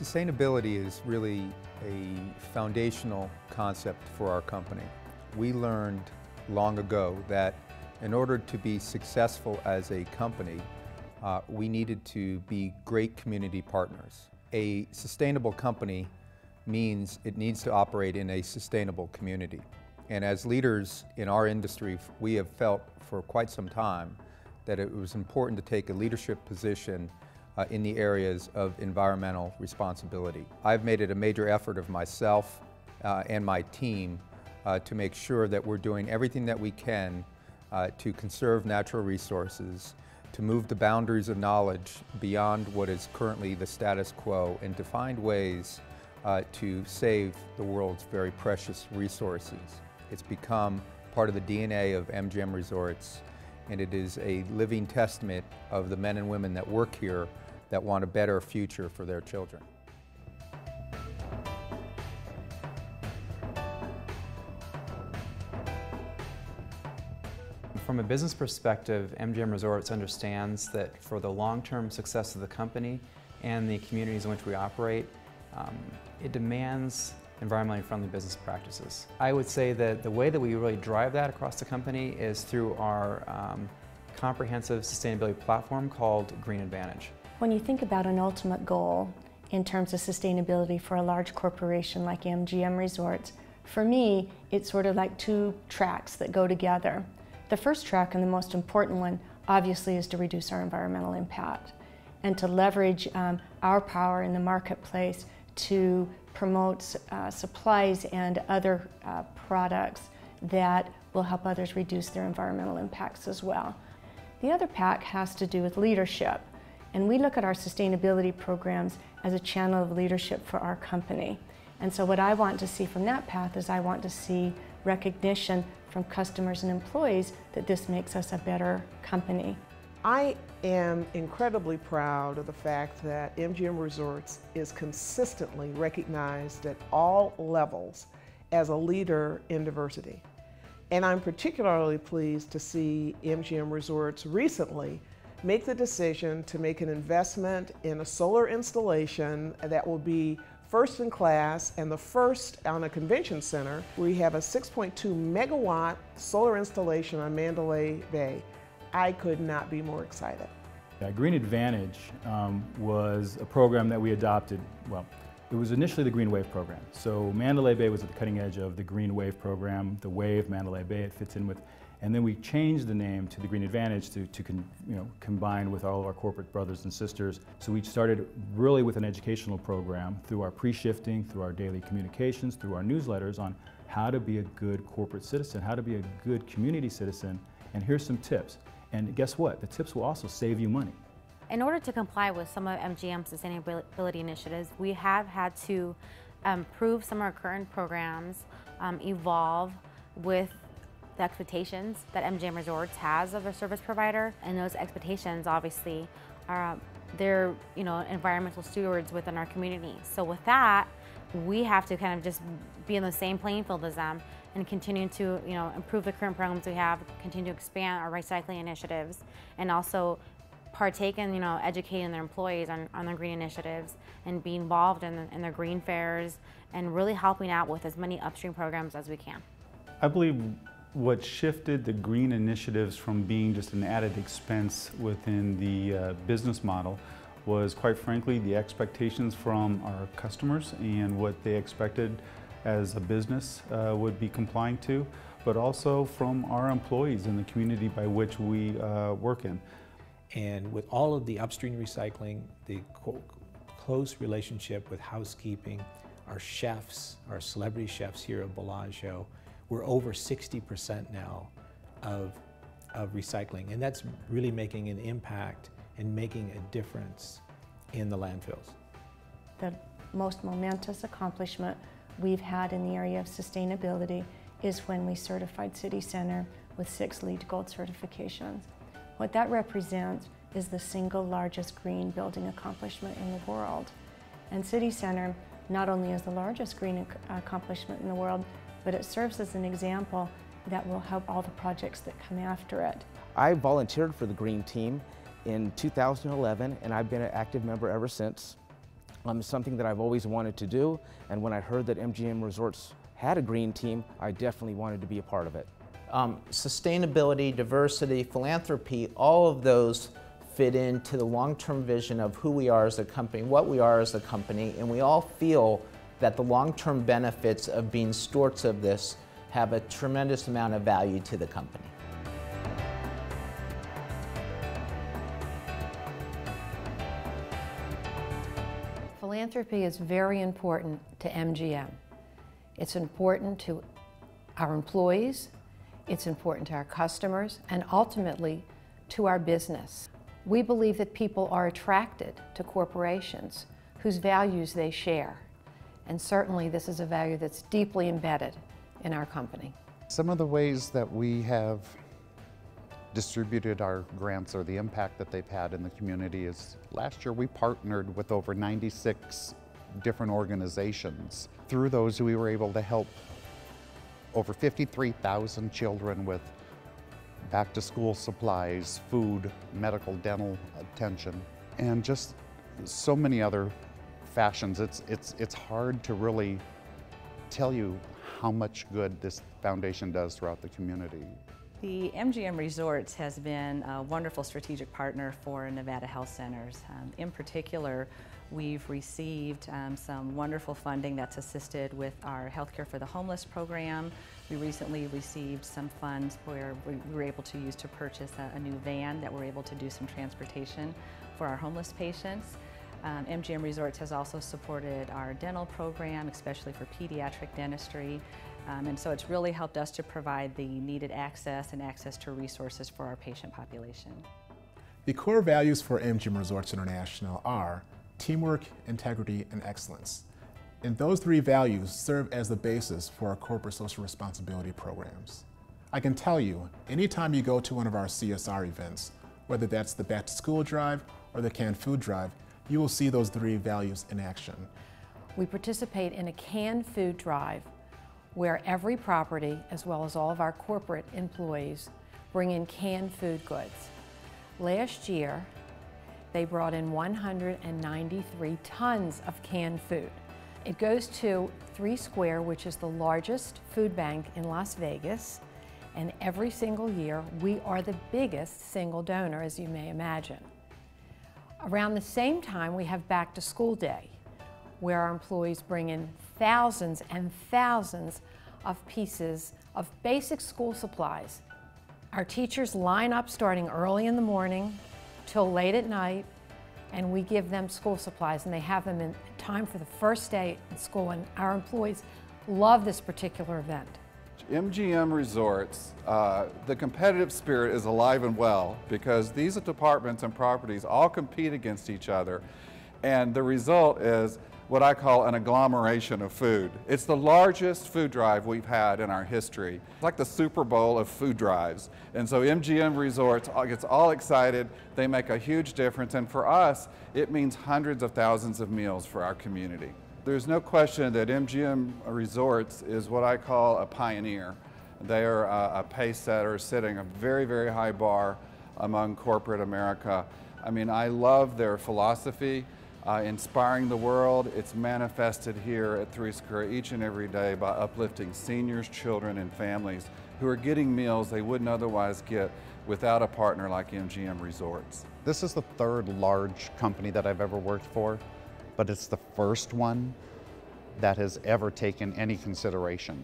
Sustainability is really a foundational concept for our company. We learned long ago that in order to be successful as a company, we needed to be great community partners. A sustainable company means it needs to operate in a sustainable community. And as leaders in our industry, we have felt for quite some time that it was important to take a leadership position in the areas of environmental responsibility. I've made it a major effort of myself and my team to make sure that we're doing everything that we can to conserve natural resources, to move the boundaries of knowledge beyond what is currently the status quo, and to find ways to save the world's very precious resources. It's become part of the DNA of MGM Resorts, and it is a living testament of the men and women that work here that want a better future for their children. From a business perspective, MGM Resorts understands that for the long-term success of the company and the communities in which we operate, it demands environmentally friendly business practices. I would say that the way that we really drive that across the company is through our comprehensive sustainability platform called Green Advantage. When you think about an ultimate goal in terms of sustainability for a large corporation like MGM Resorts, for me, it's sort of like two tracks that go together. The first track, and the most important one, obviously is to reduce our environmental impact and to leverage our power in the marketplace to promote supplies and other products that will help others reduce their environmental impacts as well. The other pack has to do with leadership, and we look at our sustainability programs as a channel of leadership for our company. And so what I want to see from that path is I want to see recognition from customers and employees that this makes us a better company. I am incredibly proud of the fact that MGM Resorts is consistently recognized at all levels as a leader in diversity. And I'm particularly pleased to see MGM Resorts recently make the decision to make an investment in a solar installation that will be first in class and the first on a convention center. We have a 6.2 megawatt solar installation on Mandalay Bay. I could not be more excited. Green Advantage was a program that we adopted. Well, it was initially the Green Wave program. So Mandalay Bay was at the cutting edge of the Green Wave program, the Wave, Mandalay Bay, it fits in with. And then we changed the name to the Green Advantage to combine with all of our corporate brothers and sisters. So we started really with an educational program through our pre-shifting, through our daily communications, through our newsletters on how to be a good corporate citizen, how to be a good community citizen. And here's some tips. And guess what? The tips will also save you money. In order to comply with some of MGM's sustainability initiatives, we have had to improve some of our current programs, evolve with the expectations that MGM Resorts has of a service provider, and those expectations obviously are they're environmental stewards within our community. So with that, we have to kind of just be in the same playing field as them and continue to improve the current programs we have, continue to expand our recycling initiatives, and also partake in educating their employees on their green initiatives and be involved in their green fairs and really helping out with as many upstream programs as we can. I believe what shifted the green initiatives from being just an added expense within the business model was, quite frankly, the expectations from our customers and what they expected as a business would be complying to, but also from our employees in the community by which we work in. And with all of the upstream recycling, the close relationship with housekeeping, our chefs, our celebrity chefs here at Bellagio, we're over 60% now of recycling, and that's really making an impact and making a difference in the landfills. The most momentous accomplishment we've had in the area of sustainability is when we certified City Center with 6 LEED Gold certifications. What that represents is the single largest green building accomplishment in the world. And City Center not only is the largest green accomplishment in the world, but it serves as an example that will help all the projects that come after it. I volunteered for the Green Team in 2011, and I've been an active member ever since. Something that I've always wanted to do, and when I heard that MGM Resorts had a green team, I definitely wanted to be a part of it. Sustainability, diversity, philanthropy, all of those fit into the long-term vision of who we are as a company, what we are as a company, and we all feel that the long-term benefits of being stewards of this have a tremendous amount of value to the company. Philanthropy is very important to MGM. It's important to our employees, it's important to our customers, and ultimately to our business. We believe that people are attracted to corporations whose values they share. And certainly this is a value that's deeply embedded in our company. Some of the ways that we have distributed our grants or the impact that they've had in the community is last year we partnered with over 96 different organizations. Through those we were able to help over 53,000 children with back to school supplies, food, medical, dental attention, and just so many other fashions. It's hard to really tell you how much good this foundation does throughout the community. The MGM Resorts has been a wonderful strategic partner for Nevada Health Centers. In particular, we've received some wonderful funding that's assisted with our Healthcare for the Homeless program. We recently received some funds where we were able to use to purchase a new van that we're able to do some transportation for our homeless patients. MGM Resorts has also supported our dental program, especially for pediatric dentistry. And so it's really helped us to provide the needed access and access to resources for our patient population. The core values for MGM Resorts International are teamwork, integrity, and excellence. And those three values serve as the basis for our corporate social responsibility programs. I can tell you, anytime you go to one of our CSR events, whether that's the Back to School Drive or the Canned Food Drive, you will see those three values in action. We participate in a canned food drive where every property, as well as all of our corporate employees, bring in canned food goods. Last year, they brought in 193 tons of canned food. It goes to 3 Square, which is the largest food bank in Las Vegas, and every single year, we are the biggest single donor, as you may imagine. Around the same time, we have Back to School Day, where our employees bring in thousands and thousands of pieces of basic school supplies. Our teachers line up starting early in the morning till late at night, and we give them school supplies, and they have them in time for the first day in school, and our employees love this particular event. MGM Resorts, the competitive spirit is alive and well because these departments and properties all compete against each other, and the result is what I call an agglomeration of food. It's the largest food drive we've had in our history. It's like the Super Bowl of food drives. And so MGM Resorts gets all excited. They make a huge difference. And for us, it means hundreds of thousands of meals for our community. There's no question that MGM Resorts is what I call a pioneer. They are a pace setter setting a very, very high bar among corporate America. I mean, I love their philosophy. Inspiring the world, it's manifested here at 3 Square each and every day by uplifting seniors, children, and families who are getting meals they wouldn't otherwise get without a partner like MGM Resorts. This is the third large company that I've ever worked for, but it's the first one that has ever taken any consideration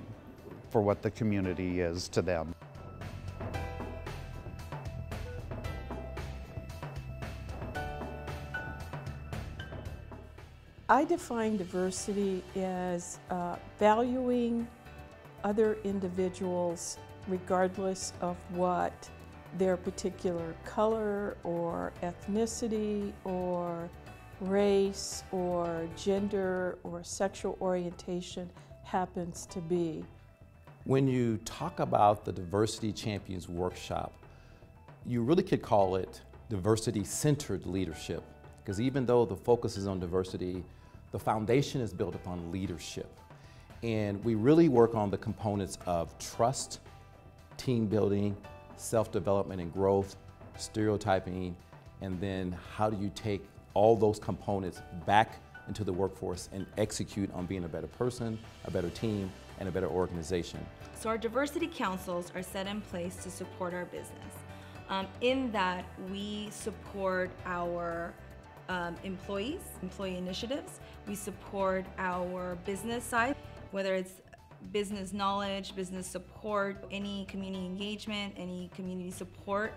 for what the community is to them. I define diversity as valuing other individuals regardless of what their particular color or ethnicity or race or gender or sexual orientation happens to be. When you talk about the Diversity Champions Workshop, you really could call it diversity-centered leadership, because even though the focus is on diversity, the foundation is built upon leadership. And we really work on the components of trust, team building, self-development and growth, stereotyping, and then how do you take all those components back into the workforce and execute on being a better person, a better team, and a better organization. So our diversity councils are set in place to support our business. In that, we support our employees, employee initiatives. We support our business side, whether it's business knowledge, business support, any community engagement, any community support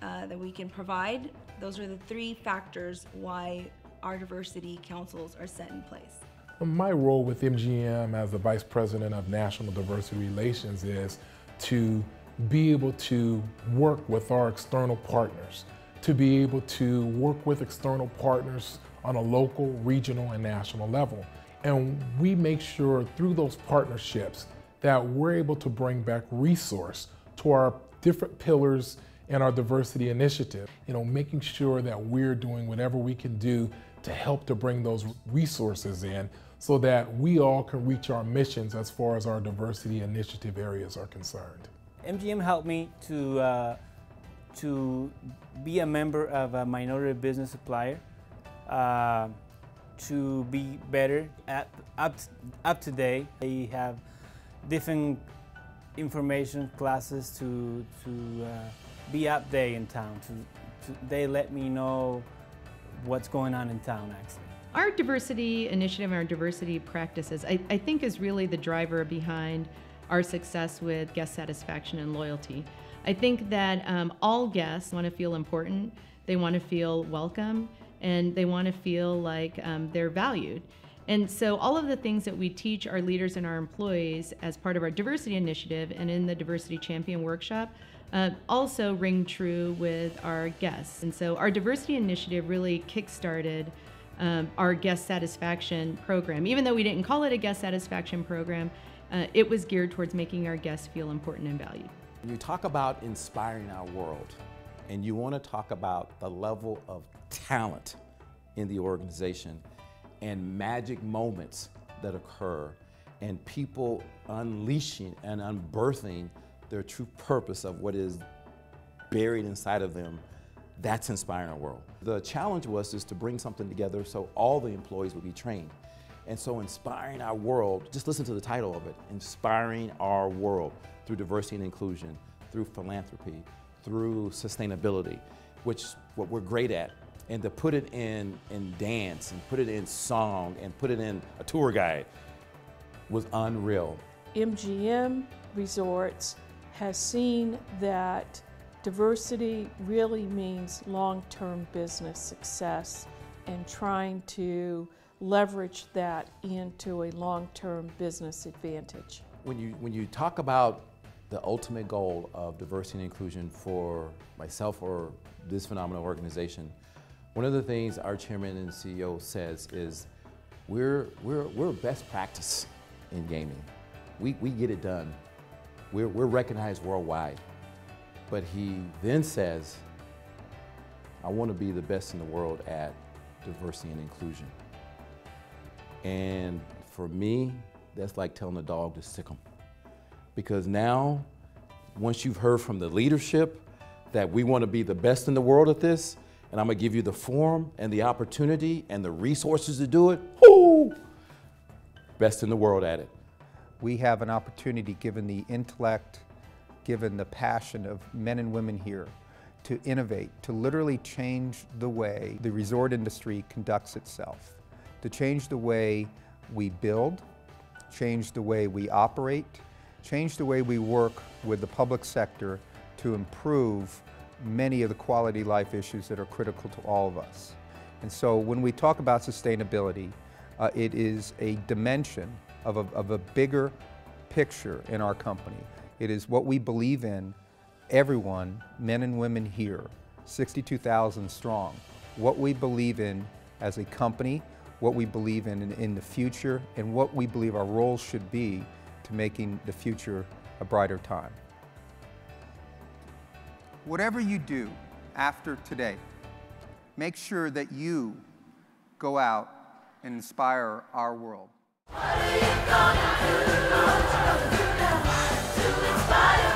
that we can provide. Those are the three factors why our diversity councils are set in place. My role with MGM as the Vice President of National Diversity Relations is to be able to work with our external partners, to be able to work with external partners on a local, regional, and national level. And we make sure through those partnerships that we're able to bring back resource to our different pillars in our diversity initiative. You know, making sure that we're doing whatever we can do to help to bring those resources in so that we all can reach our missions as far as our diversity initiative areas are concerned. MGM helped me to be a member of a minority business supplier, to be better up to date. They have different information classes to be up there in town. They let me know what's going on in town, actually. Our diversity initiative and our diversity practices, I think, is really the driver behind our success with guest satisfaction and loyalty. I think that all guests want to feel important, they want to feel welcome, and they want to feel like they're valued. And so all of the things that we teach our leaders and our employees as part of our diversity initiative and in the Diversity Champion Workshop also ring true with our guests. And so our diversity initiative really kickstarted our guest satisfaction program. Even though we didn't call it a guest satisfaction program, it was geared towards making our guests feel important and valued. You talk about inspiring our world, and you want to talk about the level of talent in the organization and magic moments that occur and people unleashing and unbirthing their true purpose of what is buried inside of them. That's inspiring our world. The challenge was to bring something together so all the employees would be trained. And so inspiring our world, just listen to the title of it, inspiring our world through diversity and inclusion, through philanthropy, through sustainability, which is what we're great at. And to put it in dance and put it in song and put it in a tour guide was unreal. MGM Resorts has seen that diversity really means long-term business success and trying to leverage that into a long-term business advantage. When you talk about the ultimate goal of diversity and inclusion for myself or this phenomenal organization, one of the things our chairman and CEO says is we're best practice in gaming. We get it done. We're recognized worldwide. But he then says, I want to be the best in the world at diversity and inclusion. And for me, that's like telling a dog to sick 'em. Because now, once you've heard from the leadership that we want to be the best in the world at this, and I'm going to give you the forum and the opportunity and the resources to do it, whoo, best in the world at it. We have an opportunity, given the intellect, given the passion of men and women here, to innovate, to literally change the way the resort industry conducts itself, to change the way we build, change the way we operate, change the way we work with the public sector to improve many of the quality life issues that are critical to all of us. And so when we talk about sustainability, it is a dimension of a bigger picture in our company. It is what we believe in, everyone, men and women here, 62,000 strong, what we believe in as a company, what we believe in the future, and what we believe our roles should be to making the future a brighter time. Whatever you do after today, make sure that you go out and inspire our world. What are you gonna do? To inspire